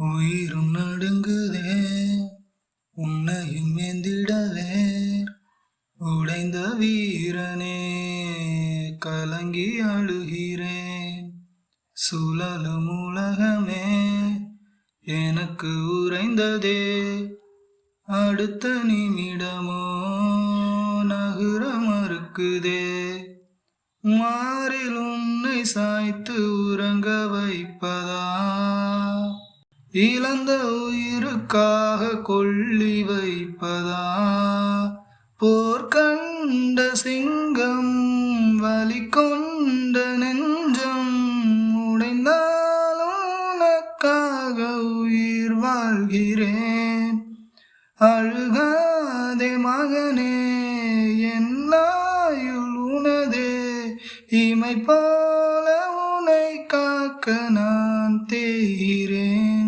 உயிரும் நடுங்குதே உன்னையும் ஏந்திடவே உடைந்த வீரனே கலங்கி அழுகிறேன். சுழலும் உலகமே எனக்கு உறைந்ததே, அடுத்த நிமிடமோ நகர மறுக்குதே. மாறில் உன்னை சாய்த்து உறங்க வைப்பதா, இழந்த உயிருக்காக கொள்ளி வைப்பதா? போர் கண்ட சிங்கம் வலி கொண்ட நெஞ்சம் உடைந்தாலும் உனக்காக உயிர் வாழ்கிறேன். அழுகாதே மகனே, என் ஆயுள் உனதே, இமை போல உன்னை காக்க நான் தேகிறேன்.